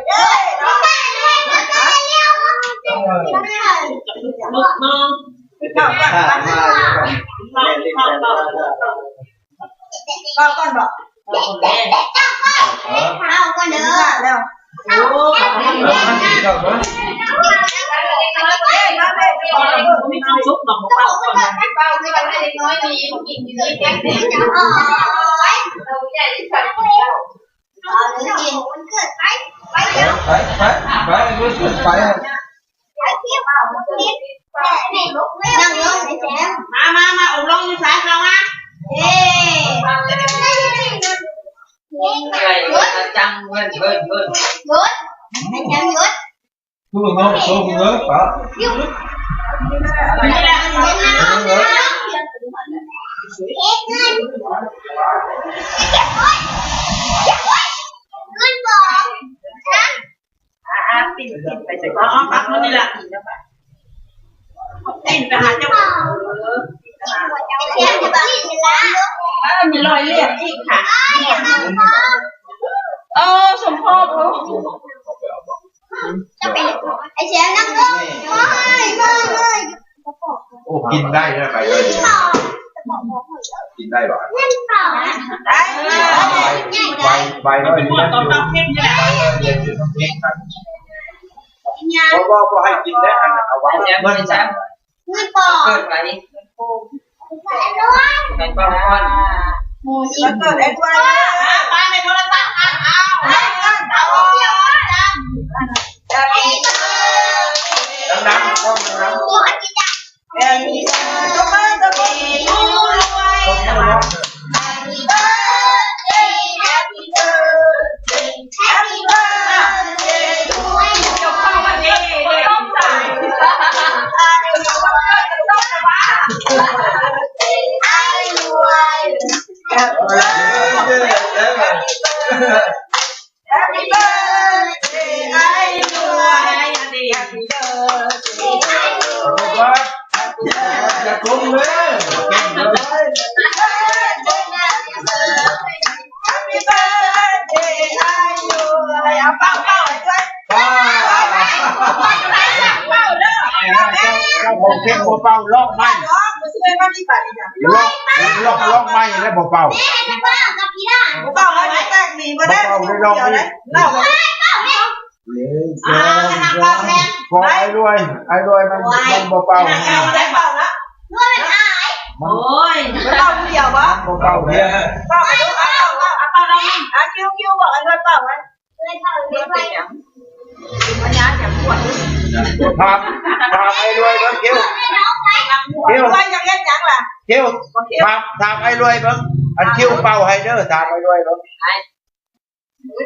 เย้น้องเข้าก่อนเข้าก่อนบอกเข้าก่อนเด้อแล้วโอ้มีความสุขหนอกเป้าก่อนเป้าที่มันให้เด็กน้อยมีกินอยู่เลยแกงเด็กเราใหญ่ที่สุดเรากินมันเกิดไปเดี๋ยวไปรู้สึกไปไปเที่ยวเอาคิดนั่งลงไอ้แซมมาอบรมอยู่สายเขาอ่ะเฮ้จังเบิ้ลยุดไอ้แซมยุดสู้เงอะปะนี่แหละเงินบอกปิ่นไปใส่ก้อนปักมันนี่แหละปิ่นไปหาเจ้ามีรอยเลือดอีกค่ะสมพ่อจะเป็นไอ้เชฟนั่งก็ไม่โอ้กินได้นะไปเลยกินได้หรอได้ไปเลยปวดตอนต้องเข้มนี่แหละพอให้กินได้อันเอาไว้เมื่อจังเงินปอเกิดไปเป็นป้าก้อนหมูจิ้มเกิดไอ้ตัวปลาในโทรศัพท์เอาดังๆต้องดังเอ็นดีก็มาตะโกนรู้ไว้Happy birthday Happy birthday Happy birthday to you จบเข้าวันนี้ต้องใส่Happy birthday Happy birthday Happy birthday จะคุ้มเลยเก่งเลย Happy birthday อะไรเอาเป่าด้วยเจ้าของเก่งเป่าลอกไม้ลอกไม้แล้วเป่าแล้วแตกหนีมาได้เล่าเลยขอไอ้รวยมันเป่าได้เป่าแล้วโอ้ยเป่าเดียววะเป่าเนี่ยเป่าดูเป่าเราคิวบอกไอ้ด้วยเป่าไหมมันย้ายจากปวดทำไอ้รวยเบิ้งคิวยังเล่นยังล่ะคิวทำไอ้รวยเบิ้งอันคิวเป่าให้เด้อทำไอ้รวยเบิ้ง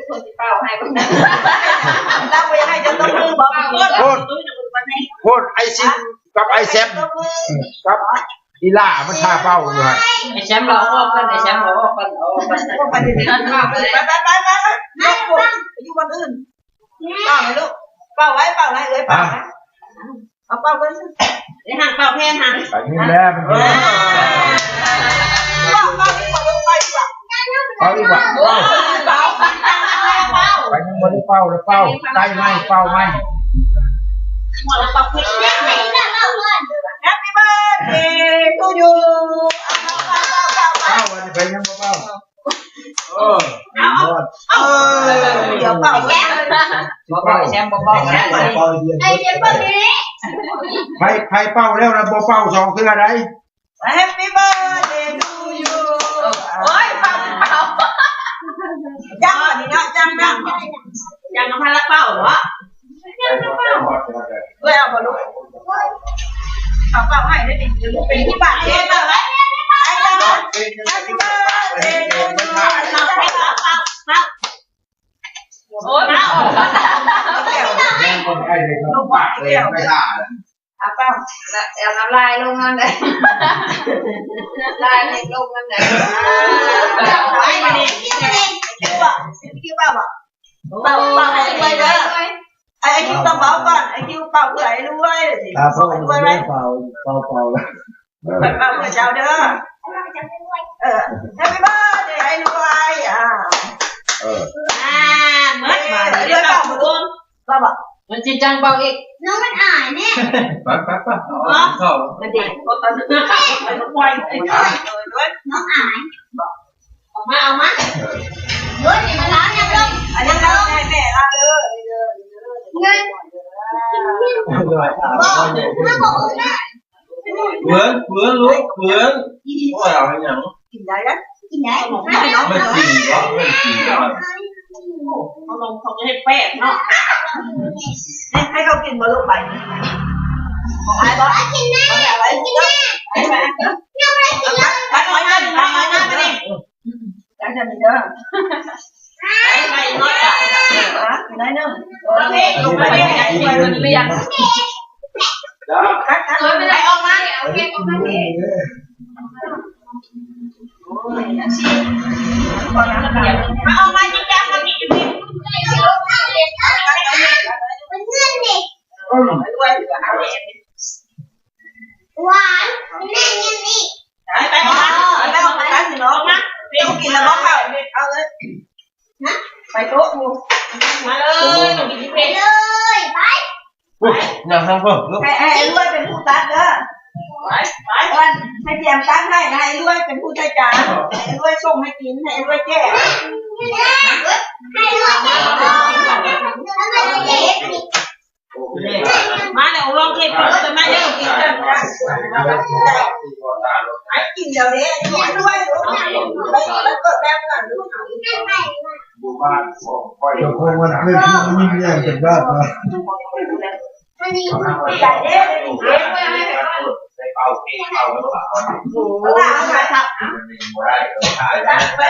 คนที่เป่าให้คนนั้นตั้งไว้ให้จะต้องมือบอกพูดไอซิมกับไอแซมกับอีล่ามันท่าเป่าอยู่ฮะไอ้แชมป์เราออกกันไอ้แชมป์เราออกกันไปอยู่วันอื่นเป่าไหมลูกเป่าไว้เป่าไหนเลยเป่าไหมเอาเป่ากันไอ้ห่างเป่าแพนห่างไปนี่แหละมันเป่าดีกว่าไปนี่มันเป่าแล้วเป่าใต้ไม้เป่าไม้หมดแล้วเป่าเพลงHappy birthday to you เป่าวันนี้ไปยังเป่าเดี๋ยวเป่าแก้มแชมป์เป่าไอ้เจ็บปวดนี้ใครเป่าแล้วนะเป่าสองคืออะไร Happy birthday to you โอ้ยเป่าจังนี่นะจังน้ำพาราเป่าเหรอด้วยเอาบอลลูนเอาเป่าให้ได้ดิเป็นที่บ้านเองเป่าไว้ไอ้จังHappy birthday to you โอ้ยมาออกแม่คนไอ้เด็กลูกปากเลยไม่ได้เอาเป่าเอาน้ำลายลงนั่นเลยลายลงนั่นเลยไอ้มาดิคิวเป่าให้ด้วยเด้อไอ้คิวต้องเป่าก่อนไอ้คิวเป่าเพื่อไอ้รวยสิเป่าเพื่อเจ้าเด้อHappy birthday ไอ้รวยเมื่อมาเดี๋ยวเป่า เราบอก มันจริงจังเบาอีก น้องมันอายเนี่ย ไปเข้า มันเด็ก ตอนนั้นมันไวด้วยน้องอายออกมาด้วยนี่มันล้างยังลงอันนี้เราแม่ละเด้อเงินบอกถ้าบอกแม่ เพื่อนลูกเพื่อนว่าเอาอย่าง กินได้แล้วกินได้ไม่ ไม่จริงหรอไม่จริงหรอ เขาลงเขาจะให้แป้งเนาะให้เขากินมาลูกไปไอ้บอกกินแม่อะไรกินแม่ไอ้แม่ยังไม่กินแล้วไปน้อยหน้าไปดิจังจะมีเด้อไปน้อยอ่ะน้อยนึงลงไปเรียนไม่ได้ออกมาเนี่ยเอาเรียนออกมาเนี่ยมาออกมาจริงจังมาจริงๆมันเงื่อนดิด้วยเหลือเอาเองหวานแม่เงี้ยนี่ไปออกมาตั้งสิน้องนะเดี๋ยวกินแล้วบอกเอาเลยนะไปโต๊ะมูมาเลยไปเลยไป ยังทำเพิ่มลูก ให้รวยเป็นผู้ตัดเด้อไปวันให้เตรียมตั้งให้ให้รวยเป็นผู้จัดการให้รวยส่งให้กินให้รวยแก้ให้รวยแก้มาเดี๋ยวลองคลิปไปมาเดี๋ยวกินกันให้กินเดี๋ยวนี้รวยแล้วก็แบบนั้น ดูบ้านค่อยเดี๋ยวคงวันขึ้นมันมีเรื่องกันบ้างนะ ใส่เด้อ ได้เป่าเองเป่าแล้วก็ เอาไปครับ ไม่ได้เลยถ่ายแล้วไป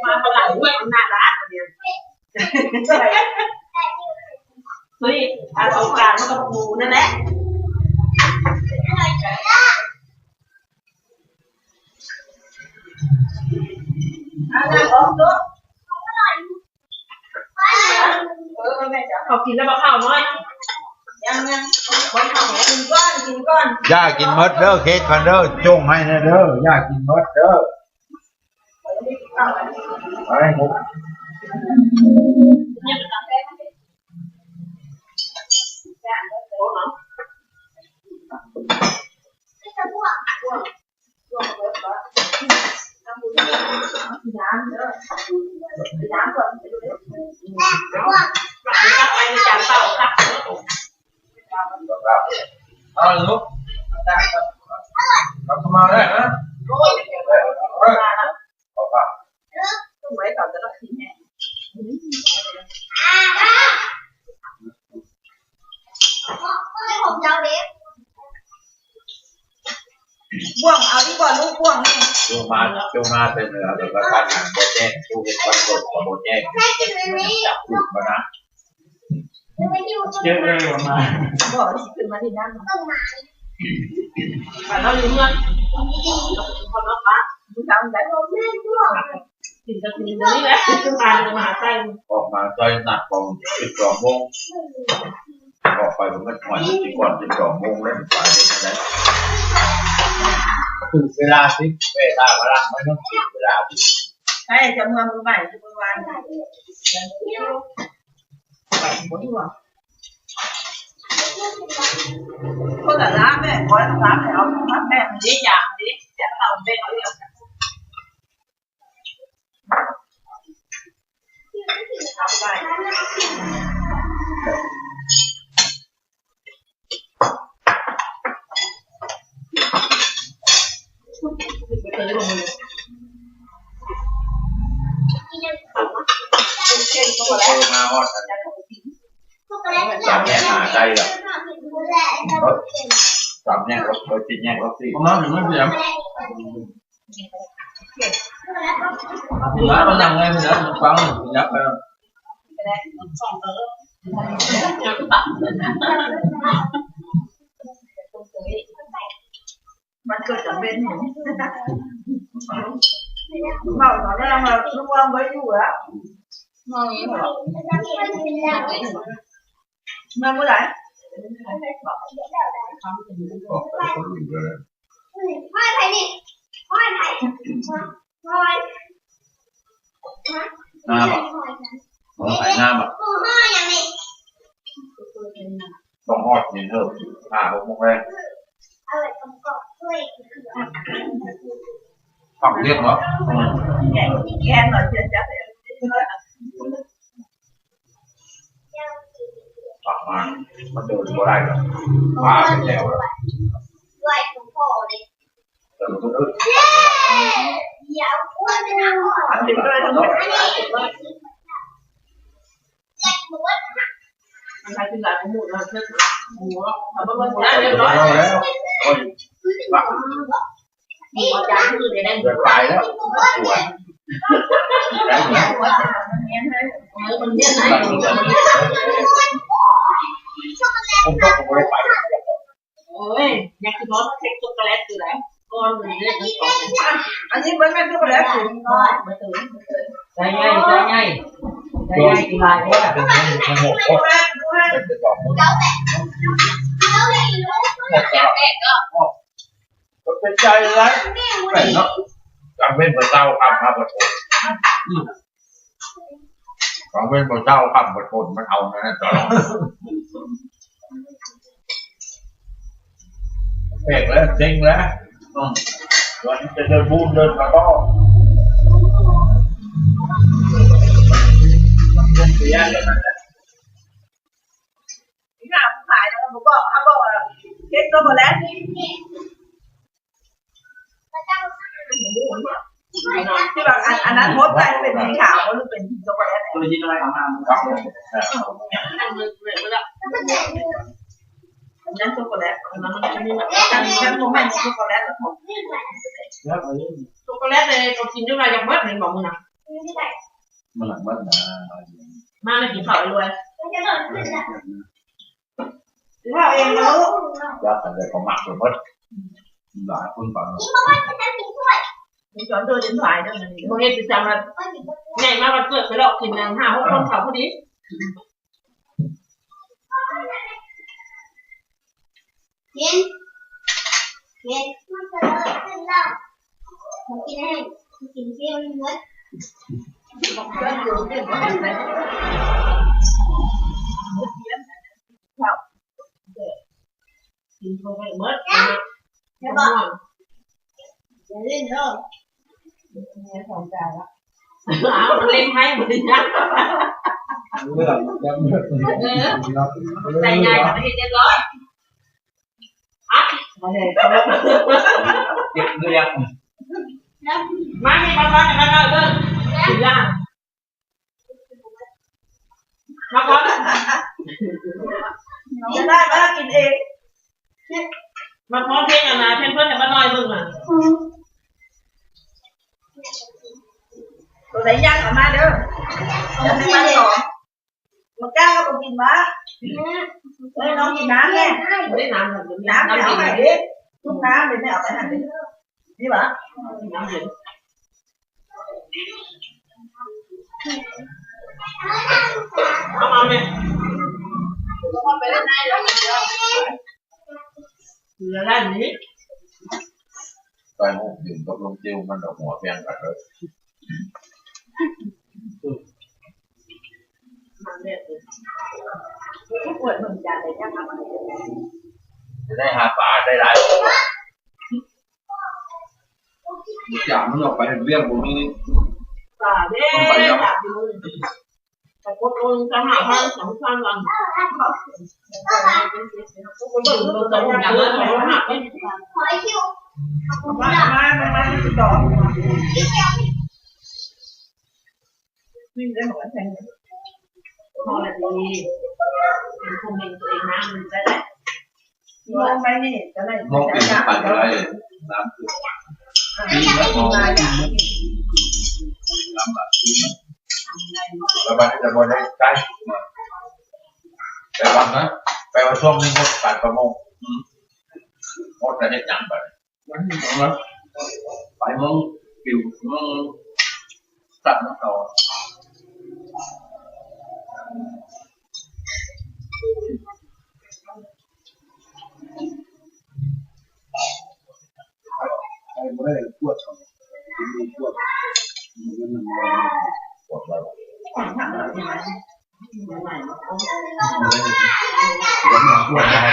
มาประหลาดด้วยน่ารักเดียวเฮ้ยอาสงการมันกับหมูนั่นแหละเขากินแล้วมาข้าวน้อยยังวันข้าวกินก้อน ย่ากินมดเด้อเค้กคันเด้อจงให้นะเด้อย่ากินมดเด้อไปผม เอาลูกทำมาได้นะเอาปะ ต้องไว้ก่อนจะต้องกินแน่บ่วงเอาดีกว่าลูกบ่วงนี่ จูมาเป็นเนื้อเดี๋ยวก็ตัดหางโบแจ้งจูเป็นคนกดโบแจ้งจับถูกมานะเยอะเลยมา บอกว่าขึ้นมาที่นั่นแต่เราอยู่เมืองคนละปะดูทำได้กินจะกินเลยแหละขึ้นมาจะมาใกล้ ออกมาซอยหนักของ12 โมงออกไปผมก็หน่อยก่อน12 โมงแล้วไปได้ถึงเวลาสิเวลาเวลาไม่ต้องถึงเวลาสิ ใช่จะเมืองใหม่จะเมืองวันไปหมดหัวคนละร้านแม่ขอร้านไหนเอาร้านแม่มันดีอย่างนี้อยากเอาเป็นเอาเรื่องเอาไปมาฮอดสามแยกหาใจหรอสามแยกรถติดแยกรถติด ผมน้องถึงไม่เสียมร้านมันนั่งไงมันนะฟังยับไป มันเกิดจากเป็นเราตอนแรกเราลูกเราไม่อยู่แล้ว มาเมื่อไหร่ ห้อยไผ่นี่ห้อยไผ่ห้อย หน้าแบบหน้าแบบ ห้อยอย่างนี้ ต้องฮอดเย็นเถอะ6 โมงแรก เอาไว้ตรงกบด้วย ฟังเรียกเหรอ แกหน่อยเชื่อจับเลย ฟังมามันเดินก็ได้หรอกว่าไปแล้ว ด้วยของพ่อเลย เดินก็เดิน ยาวอ้วนเป็นอ่ะ ทำถึงก็เลยทั้งหมด อันนี้แหลกหมู ใครเป็นหลานของหมูเราเชื่อหมูทำมาได้เรียบร้อย แล้วโอ้ยว่า หมูจานคือได้ เดินไปแล้วปวดได้ไหม มันเนี้ยไหน ผมต้องผมไม่ไป โอ้ยอยากกินรสเค้กช็อกโกแลตอยู่แล้วก้อนหนึ่งเล็กนิดสอง อันนี้มันไม่ก็แล้วถึง ก่อน มาตื่น ใจง่ายใจง่ายใจง่ายกีฬาเนี่ย เป็นมันหกคน ดูให้ เป็นบอกหมด เราแต่เราเลยรู้ ก็เป็นใจเลยแต่เนาะกังเว้นบนเจ้าคำมาบนโอนกังเว้นบนเจ้าคำบนโอนมันเอานั่นตลอดเอกแล้วจริงแล้ววันนี้จะเดินบูนเดินมาก็เสียเลยนะ ที่หน้าขายแล้วผมบอกเขาบอกว่าเค้กก็หมดแล้ว พระเจ้า ที่แบบอันนั้นมดไปเป็นสีขาวหรือเป็นช็อกโกแลต ตัวยินอะไรออกมา ครับ นั่งเลยเลยไม่ได้ อันนั้นช็อกโกแลต อันนั้นมันจะมีแบบ อันนี้ฉันคงไม่ช็อกโกแลตหรอก ช็อกโกแลตเลยเรากินด้วยอะไรอย่างเมื่อเห็นบอกมึงนะ มันหลังบ้านนะ มาไม่กินข้าวรวย ถ้าเองรู้ ยอดกันเลยเขาหมักเลยมดหลายคนฟัง มีสอนตัวจิ๋วหายด้วยมัน โมเห็นประจำมาใหญ่มากวันเกิดไปหลอกกินนาน5-6 คนเขาพอดี เย็นมันจะเลิกขึ้นแล้วมันกินให้มันกินเปรี้ยวเยอะ ก็อยู่ที่มันอยู่ใน กินเข้าไปเมื่อ ใช่ป่ะอย่าเล่นเด้อ เนี่ยสองจานละ อ้าวมันเล่นให้หมดเลยนะ เรื่องยังเรื่อง ใจใหญ่กับไม่เห็นเรียบร้อยอ่ะ มาเลย เก็บเรื่อง มาให้บ้านๆกันแล้วเด้อกินล่างมาก่อน จะได้มากินเอง มาพร้อมเพลงอ่ะนะเพื่อนๆแต่บ้านน้อยมึงอ่ะ ตัวไหนย่างออกมาเด้อจะให้มาสองมันก้าวก็กินมาเฮ้ยน้องกินน้ำแน่ ไม่ได้น้ำแบบ น้ำ น้ำ ไม่ เย็ เอา น ไปดิทุกน้ำเลยไม่เอาไปหันนี่หรอ น้ำเย็น เอาเนี่ยเอาไปเล่นได้แล้วเหลือด้านนี้ ตอนผมดื่มกับลงจิ้วมันดอกหัวเพียงกันเลย มาเนี่ย ทุกคนเหมือนกันเลยย่างมา จะได้หาปลาได้หลาย อย่างมันออกไปเรื่องพวกนี้ ตาเด้ตาดูแต่กดลงจะหาพัน2,000วันทุกคนตื่นตัวตรงอย่างนั้นเขาหักไม่ ขอคิว มาสิต่อวิ่งได้หมดแล้วแทง พอละดีเป็นคงเองตัวเองนะมันจะได้ มองไปนี่จะได้ มองเป็นปั่นอะไรน้ำคือดีแล้วมองน้ำแบบแล้วมันจะบนได้ใกล้แต่วันนะไปวันช่วงนี้มดปั่นประมงมดจะได้ยังไป มันมองแล้วไปมองผิวมองตัดน้ำต่อ พูดมา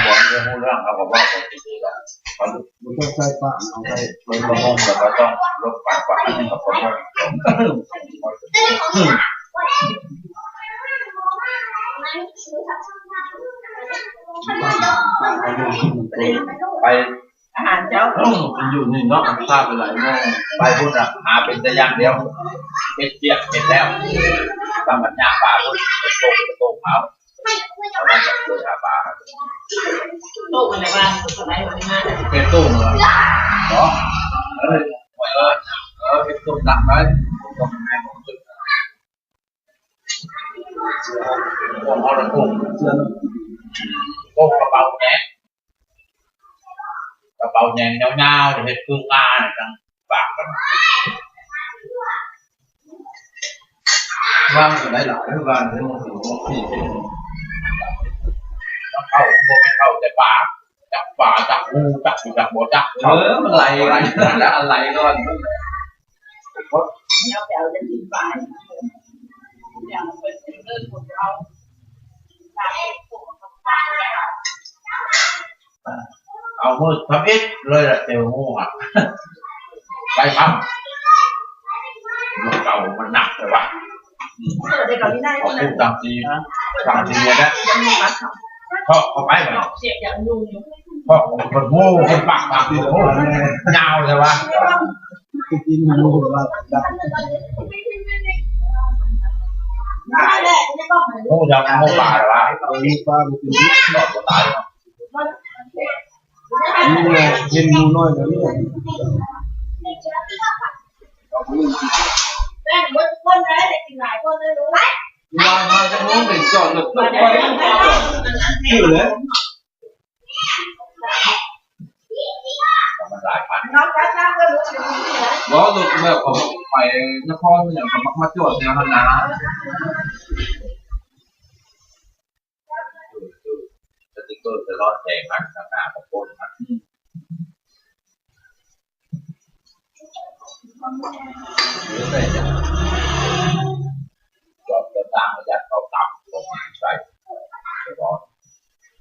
บอกเรื่องเขาบอกว่าคนดีๆแล้วเขา มันต้องใช้ปะเอาไป เป็นประมงแต่ก็ต้องลดปากกว่าให้กับคนว่า ไป อาหารเจ้า มันอยู่นี่เนาะทราบไปหลายโมง ไปพูดอะหาเป็นแต่อย่างเดียวเป็นเจียกเป็นแล้วบางมันยาปลาพูดกระโตกเขาเขาไม่จะช่วยหาปลา โต๊ะมันอะไรบ้างสไลด์มันง่าย เป็นตู้เหรอ เนาะเป็นตุ่มหนักไหมตุ่มแม่ผมตุ่มผมเอาละตุ่ม เชื่อ ตุ่มกระเป๋าแง่กระเป๋าแง่เงาๆเห็ดครึ่งหน้าจังปากกัน ว่างอยู่หลายๆวันเลยมันถึงที่ เข้าโมไม่เข้าแต่ป่าจับป่าจับงูจับบ่จับ มันไหลแล้วอะไรก่อน เดี๋ยวเดี๋ยวจะถึงฝ่ายอย่างเป็นเรื่องของเราเอามือทำอิดเลยละเตียวงูอ่ะไปทำเก่ามันหนักเลยว่ะ เด็กกับนี่ได้ เขา ที่ พู นั่ ดตามทีเนี่ยนะ ยังมีมัดเขา พ่อเขาไปไหม เสียบอย่างนุ่งอยู่ พ่อคนโง่คนปากทีโง่ยาวเลยวะ กินมันรู้ว่าดัก ได้แหละไม่ต้อง โง่ยังโง่ป่าเลยวะ เอาลูกปลาไปกิน หลอดตาย นี่แหละเห็นมูน้อยแล้วเนี่ย แม่บดคนได้แต่กินหลายคนเลยรู้ไหม วางมาจะนู้นไปจอดรถตู้ไปชื่อเลย มันหลายพัน น้องจ้าก็รู้อยู่ที่ไหน ล้อรถแบบผมไปนครอย่างผมมาจอดแนวนา สติ๊กเกอร์จะรอดแจกพันข้างหน้าของคนพันจอดจะต่างระยะเขาต่ำลงใส่ร้อน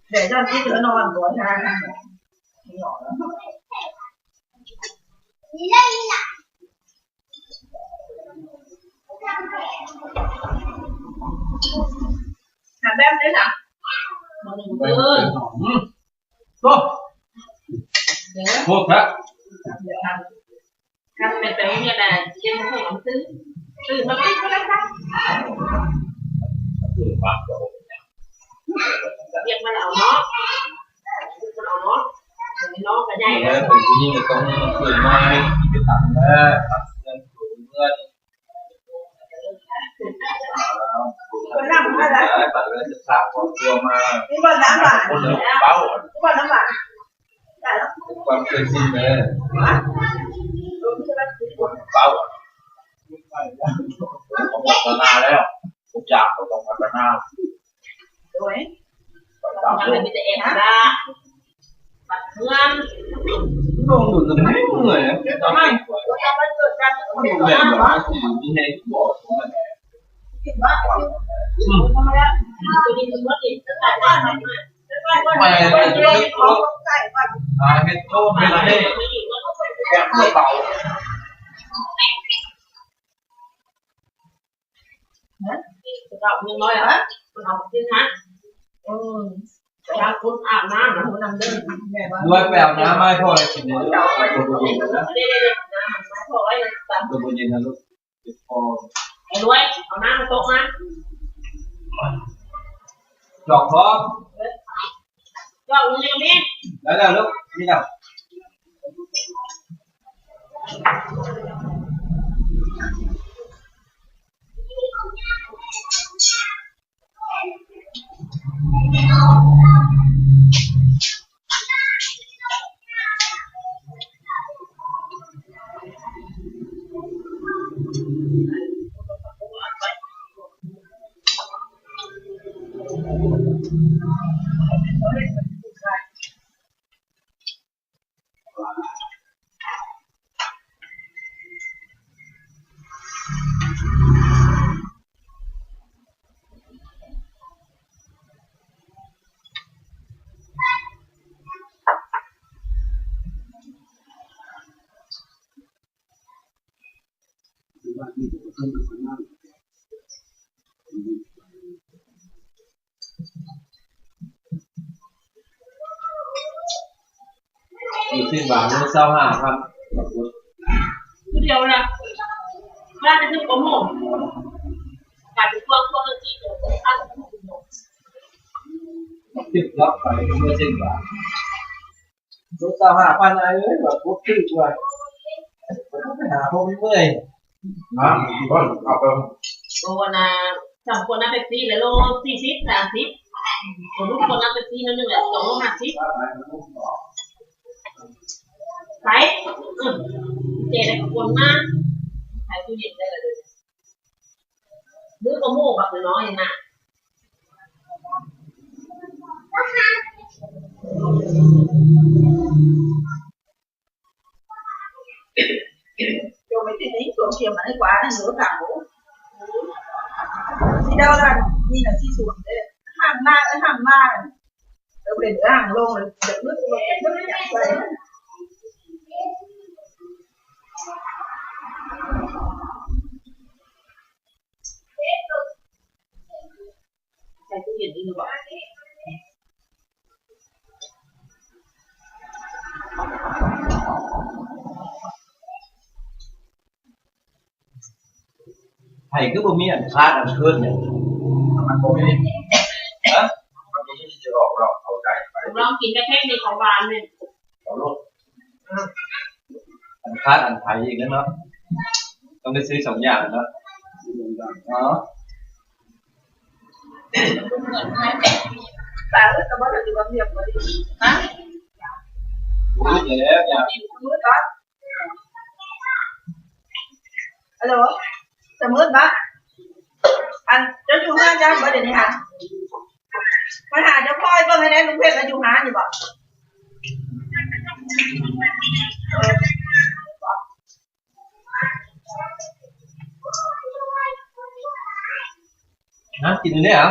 เดี๋ยวเจ้าที่จะนอนหัวชา นี่เลยนี่ล่ะ หาแบบนี้จ้ะมัน ไปก็พวกพระ การเป็นไปไม่ได้เช่นพวกหนังซื้อตื่นมาไม่ก็ได้ค่ะ คือความโกรธ เรียกมันเอาเนาะมันเอาเนาะน้องกับใหญ่ แล้ แล้ว ว เป็นผู้หญิงต้องเคยมาให้ไปตัดแม่ตัดเงินถูเงิน คนนั่งมาแล้ว ตัดเงินจะสาบความกลัวมา นี่บ้านน้ำหวาน คนเป้า บ้านน้ำหวานได้แล้ว ความเคยชินเลย เป้าผมพัฒนาแล้วทุกอย่างเราต้องพัฒนา สวย ตาม ยัง โล ไม่ ก มีแต่เองนะบัดเงิน ลงอยู่ตรงนี้เหนื่อย ทำไมเราจะมาเกิดการ มันแบบว่าที่มีให้บอกมัน คิดว่าทำไมอ่ะตัวนี้ตัวนี้จะได้บ้านไหนไม่ไม่ของใส่บ้าน เฮ็ดโทษไม่ได้ แค่เพื่อเบา เราเงินน้อยเหรอคุณเอาจริงนะแต่คุณอาบน้ำนะคุณนำเดินแม่บ้าน ด้วยแปลน้ำไม่พอเลยกินเนี่ย เราไปดูตัวเนะน้ำไม่พอไอ้ตาม ตัวเย็นนะลูกพอ ไอ้รวยเอาน้ำมาโต๊ะมา ดอกพร้อม ก็เงินยังมี แล้วลูกนี่นะ อยู่สิ้นหวังเรื่องเศร้าห้าครับ เดียวนะบ้านจะถึงประมงกลายเป็นพวกจีนตัวข้าวประมง ติดล็อกไปเมื่อสิ้นหวังรู้เศร้าห้าพันอะไรเลยแบบพวกขึ้นด้วยไปหาพวกไม่เมื่อยก็เอาไป โลนะสามคนนับเป็นซีแล้วโล40 30คนทุกคนนับเป็นซีนั่นนึงแหละ2โล50ไปเจ๊ได้กับคนมากขายตู้เย็นได้เลยซื้อกระโม่แบบน้อยนะrồi mấy cái đấy xuống chiều mà nó quá là nhớ cả bố đi đâu là nhìn là chi xuống đấy hàng ma đâu để nữa hàng lô rồi được nước nhặt vậyใส่ตู้เย็นดีหรือเปล่าไผ่ก็บ่มีอันคาดอันเคลื่อนเนี่ย มันก็ไม่ได้มันก็ไม่จะออกเราเอาใจไป ลองกินแค่ในของบ้านเลย เอาลูก อันคาดอันไผ่อีกแล้วเนาะต้องได้ซื้อ2อย่างเนาะta rất là bắt đầu đi làm việc rồi hảรู้อยู่แล้วอย่าง mướt đó alo ta mướt đó anh cho chú ha cho bởi định hả phải hà cho coi vâng hay đem lúc hết là chú hả gì bảo นะกินอันนี้เหรอ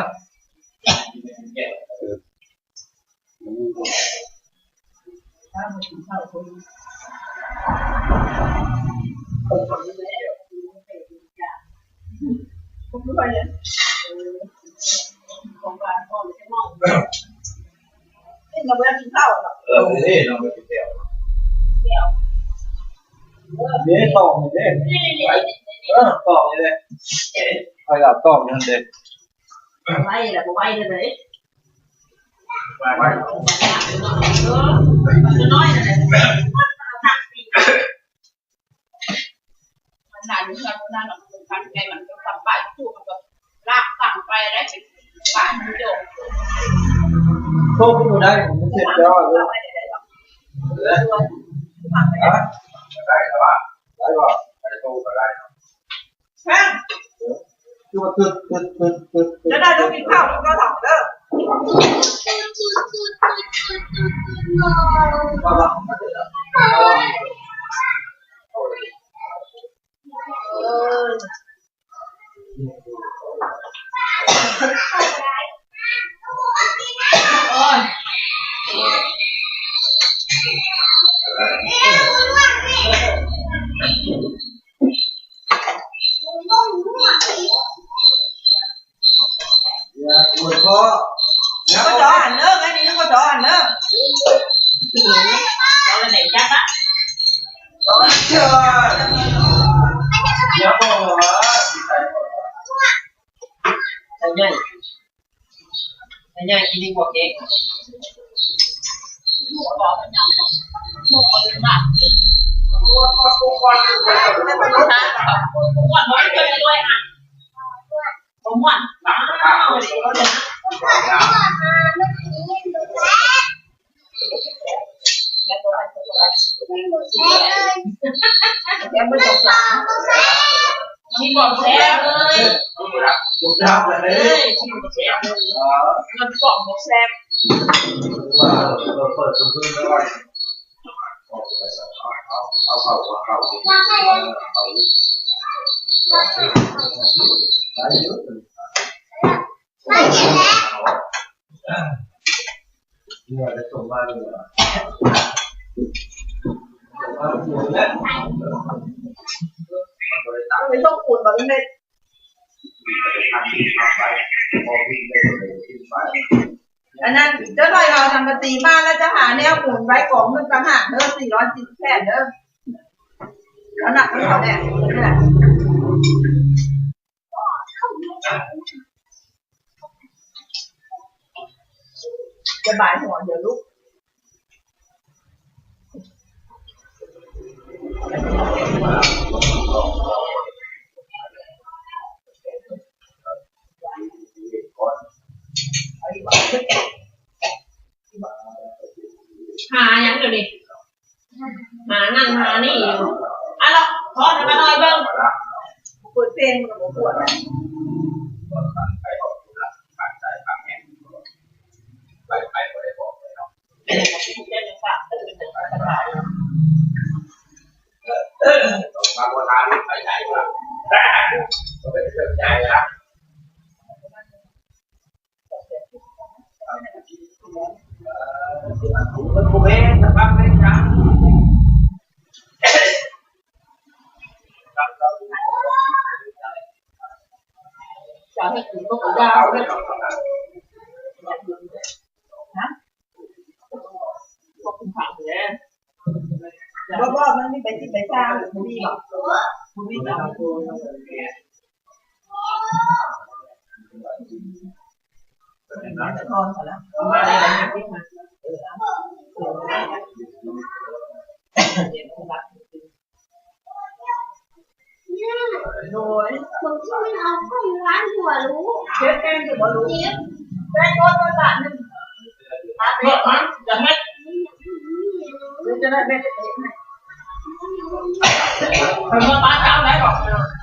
không cứ vậyของบ้านพ่อหรือจะมอง cái mà bây giờ chúng tao rồi นี่เราไม่เกี่ยว เดี๋ยวตอกเนี่ยตอกเนี่ยไปกับตอกนั่นเด็ก vay là bộ vay rồi đấy ไม่ nó nói là nàyมันนานอยู่ครับนานแบบการแข่งมันก็ทำไปถูกมันก็ลากต่างไปได้ถึงบ้านมันจบ โชคขึ้นมาได้ผมเสร็จยอดเลย ได้แล้วว่าได้ว่าไปตู้ก็ได้ Frank คือว่าตึ๊ด แล้วได้ต้องกินข้าวก็ถอดเด้อ buồn khó có chó hành nước cái đi nó có chó hành nước đó là này chắc á chưa nhớ không rồi anh nhanh đi qua kẹt mua bỏ vào nhau mua vào những bạn mua mới chơi đôi à không muốn đó em mới chọc chọc chỉ còn xe ơi một trăm là đấy chỉ còn xe nó còn một xeเปิดตัวขึ้นไม่ไหวเอาเข่าได้เยอะเนี่ยได้ส่งมาเลยส่งมาหมดแล้วมันบริ ไปต้องอุ่นแบบนี้ อันนั้นเจ้าลอยเราทำปฏิมาแล้วจะหาแนวหมุนไว้ของเงินต่างหากเด้อ410แค่เด้อแล้วหนักของเขาเนี่ยจะบ่ายหัวเดี๋ยวลูกหายังเดี๋ยวนี้หานั่นหานี่อยู่อ่ะหรอกทอดกันหน่อยเบิ้ง เปิดเพลงมันก็ปวดเลย มาโบราณไปไหนมาก็เป็นเรื่องใหญ่ละคุณเองจะฟังไหมจ๊ะ จะให้ถึงก็ยาวเลยนะพวกคุณถามเลย ว่ามันมีไปที่ไปสร้างหรือมันมีหรอมันมีแบบนอนก่อนแล้วมาอะไรแบบนี้มาโดย ผมช่วยเอาของร้านหัวรู้ เช็ดแกงถือว่ารู้แกงโคตรประหลาดนึง เปิดมั้งจะให้ จะได้ไม่ได้ ทำมาป้าเจ้าไหนบอก เ